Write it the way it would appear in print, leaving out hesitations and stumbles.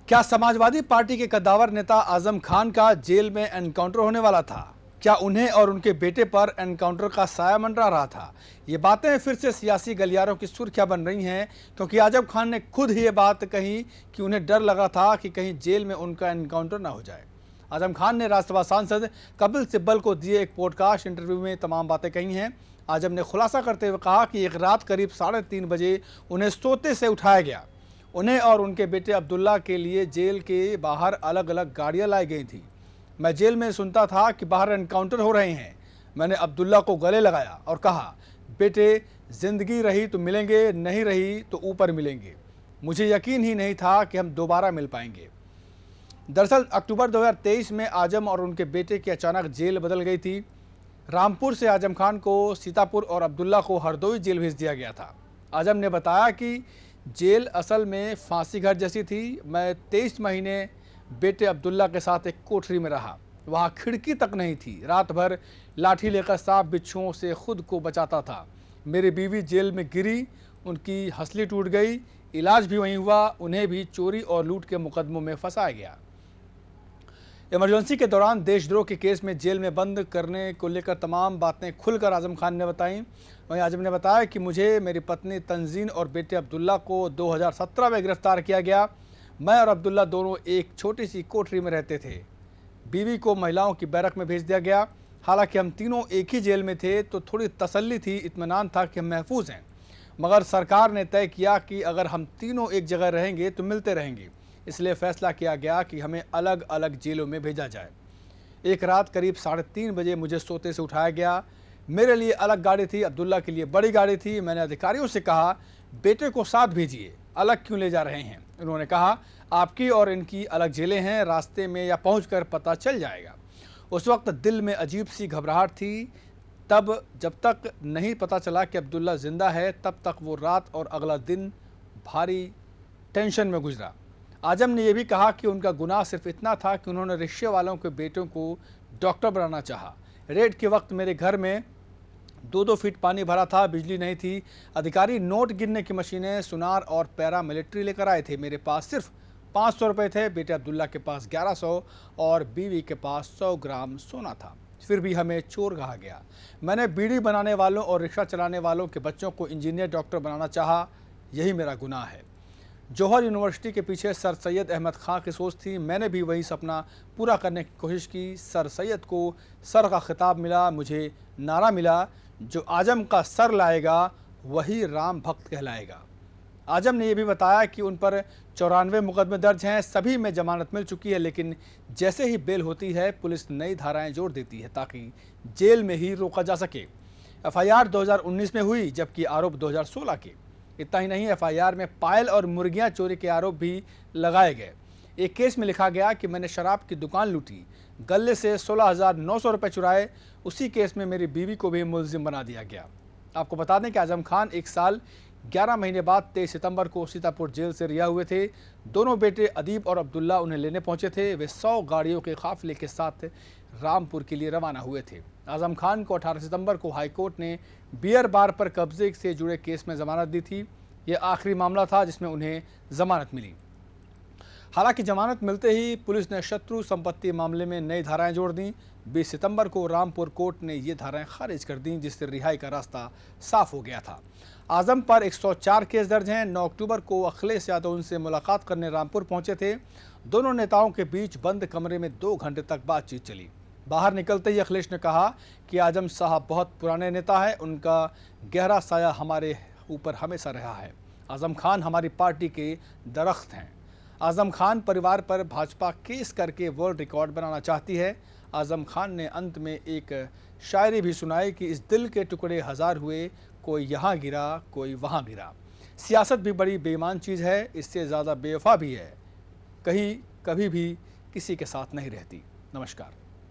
क्या समाजवादी पार्टी के कद्दावर नेता आजम खान का जेल में एनकाउंटर होने वाला था? क्या उन्हें और उनके बेटे पर एनकाउंटर का साया मंडरा रहा था? ये बातें फिर से सियासी गलियारों की सुर्खियां बन रही हैं, क्योंकि आजम खान ने खुद ही ये बात कही कि उन्हें डर लगा था कि कहीं जेल में उनका एनकाउंटर ना हो जाए। आजम खान ने राज्यसभा सांसद कपिल सिब्बल को दिए एक पॉडकास्ट इंटरव्यू में तमाम बातें कही हैं। आजम ने खुलासा करते हुए कहा कि एक रात करीब 3:30 बजे उन्हें सोते से उठाया गया। उन्हें और उनके बेटे अब्दुल्ला के लिए जेल के बाहर अलग अलग गाड़ियां लाई गई थी। मैं जेल में सुनता था कि बाहर एनकाउंटर हो रहे हैं। मैंने अब्दुल्ला को गले लगाया और कहा, बेटे, जिंदगी रही तो मिलेंगे, नहीं रही तो ऊपर मिलेंगे। मुझे यकीन ही नहीं था कि हम दोबारा मिल पाएंगे। दरअसल अक्टूबर 2023 में आजम और उनके बेटे की अचानक जेल बदल गई थी। रामपुर से आजम खान को सीतापुर और अब्दुल्ला को हरदोई जेल भेज दिया गया था। आजम ने बताया कि जेल असल में फांसी घर जैसी थी। मैं 23 महीने बेटे अब्दुल्ला के साथ एक कोठरी में रहा। वहाँ खिड़की तक नहीं थी। रात भर लाठी लेकर सांप बिच्छुओं से खुद को बचाता था। मेरी बीवी जेल में गिरी, उनकी हंसली टूट गई। इलाज भी वहीं हुआ। उन्हें भी चोरी और लूट के मुकदमों में फंसाया गया। इमरजेंसी के दौरान देशद्रोह के केस में जेल में बंद करने को लेकर तमाम बातें खुलकर आजम खान ने बताई। वहीं आजम ने बताया कि मुझे, मेरी पत्नी तंजीन और बेटे अब्दुल्ला को 2017 में गिरफ्तार किया गया। मैं और अब्दुल्ला दोनों एक छोटी सी कोठरी में रहते थे। बीवी को महिलाओं की बैरक में भेज दिया गया। हालांकि हम तीनों एक ही जेल में थे तो थोड़ी तसल्ली थी, इत्मीनान था कि हम महफूज हैं। मगर सरकार ने तय किया कि अगर हम तीनों एक जगह रहेंगे तो मिलते रहेंगे, इसलिए फैसला किया गया कि हमें अलग अलग जेलों में भेजा जाए। एक रात करीब 3:30 बजे मुझे सोते से उठाया गया। मेरे लिए अलग गाड़ी थी, अब्दुल्ला के लिए बड़ी गाड़ी थी। मैंने अधिकारियों से कहा, बेटे को साथ भेजिए, अलग क्यों ले जा रहे हैं? उन्होंने कहा, आपकी और इनकी अलग जेलें हैं, रास्ते में या पहुंचकर पता चल जाएगा। उस वक्त दिल में अजीब सी घबराहट थी। तब जब तक नहीं पता चला कि अब्दुल्ला जिंदा है, तब तक वो रात और अगला दिन भारी टेंशन में गुजरा। आजम ने यह भी कहा कि उनका गुनाह सिर्फ इतना था कि उन्होंने रिक्शे वालों के बेटों को डॉक्टर बनाना चाहा। रेड के वक्त मेरे घर में 2-2 फीट पानी भरा था, बिजली नहीं थी। अधिकारी नोट गिनने की मशीनें, सुनार और पैरा मिलिट्री लेकर आए थे। मेरे पास सिर्फ 500 रुपये थे। बेटे अब्दुल्ला के पास 1100 और बीवी के पास 100 ग्राम सोना था। फिर भी हमें चोर कहा गया। मैंने बीड़ी बनाने वालों और रिक्शा चलाने वालों के बच्चों को इंजीनियर, डॉक्टर बनाना चाहा। यही मेरा गुनाह है। जौहर यूनिवर्सिटी के पीछे सर सैयद अहमद खां की सोच थी। मैंने भी वही सपना पूरा करने की कोशिश की। सर सैयद को सर का खिताब मिला। मुझे नारा मिला, जो आजम का सर लाएगा वही राम भक्त कहलाएगा। आजम ने यह भी बताया कि उन पर 94 मुकदमे दर्ज हैं। सभी में जमानत मिल चुकी है, लेकिन जैसे ही बेल होती है पुलिस नई धाराएं जोड़ देती है ताकि जेल में ही रोका जा सके। FIR 2019 में हुई, जबकि आरोप 2016 के। इतना ही नहीं, FIR में पायल और मुर्गियां चोरी के आरोप भी लगाए गए। एक केस में लिखा गया कि मैंने शराब की दुकान लूटी, गले से 16,900 रुपये चुराए। उसी केस में मेरी बीवी को भी मुलजिम बना दिया गया। आपको बता दें कि आजम खान 1 साल 11 महीने बाद 23 सितंबर को सीतापुर जेल से रिहा हुए थे। दोनों बेटे अदीब और अब्दुल्ला उन्हें लेने पहुंचे थे। वे 100 गाड़ियों के काफिले के साथ रामपुर के लिए रवाना हुए थे। आजम खान को 18 सितंबर को हाईकोर्ट ने बियर बार पर कब्जे से जुड़े केस में जमानत दी थी। यह आखिरी मामला था जिसमें उन्हें जमानत मिली। हालांकि जमानत मिलते ही पुलिस ने शत्रु संपत्ति मामले में नई धाराएं जोड़ दी। 20 सितंबर को रामपुर कोर्ट ने ये धाराएं खारिज कर दी, जिससे रिहाई का रास्ता साफ हो गया था। आजम पर 104 केस दर्ज हैं। 9 अक्टूबर को अखिलेश यादव उनसे मुलाकात करने रामपुर पहुंचे थे। दोनों नेताओं के बीच बंद कमरे में 2 घंटे तक बातचीत चली। बाहर निकलते ही अखिलेश ने कहा कि आजम साहब बहुत पुराने नेता है, उनका गहरा साया हमारे ऊपर हमेशा रहा है। आजम खान हमारी पार्टी के दरख्त हैं। आजम खान परिवार पर भाजपा केस करके वर्ल्ड रिकॉर्ड बनाना चाहती है। आजम खान ने अंत में एक शायरी भी सुनाई कि इस दिल के टुकड़े हजार हुए, कोई यहाँ गिरा कोई वहाँ गिरा। सियासत भी बड़ी बेईमान चीज़ है, इससे ज़्यादा बेवफा भी है, कहीं कभी भी किसी के साथ नहीं रहती। नमस्कार।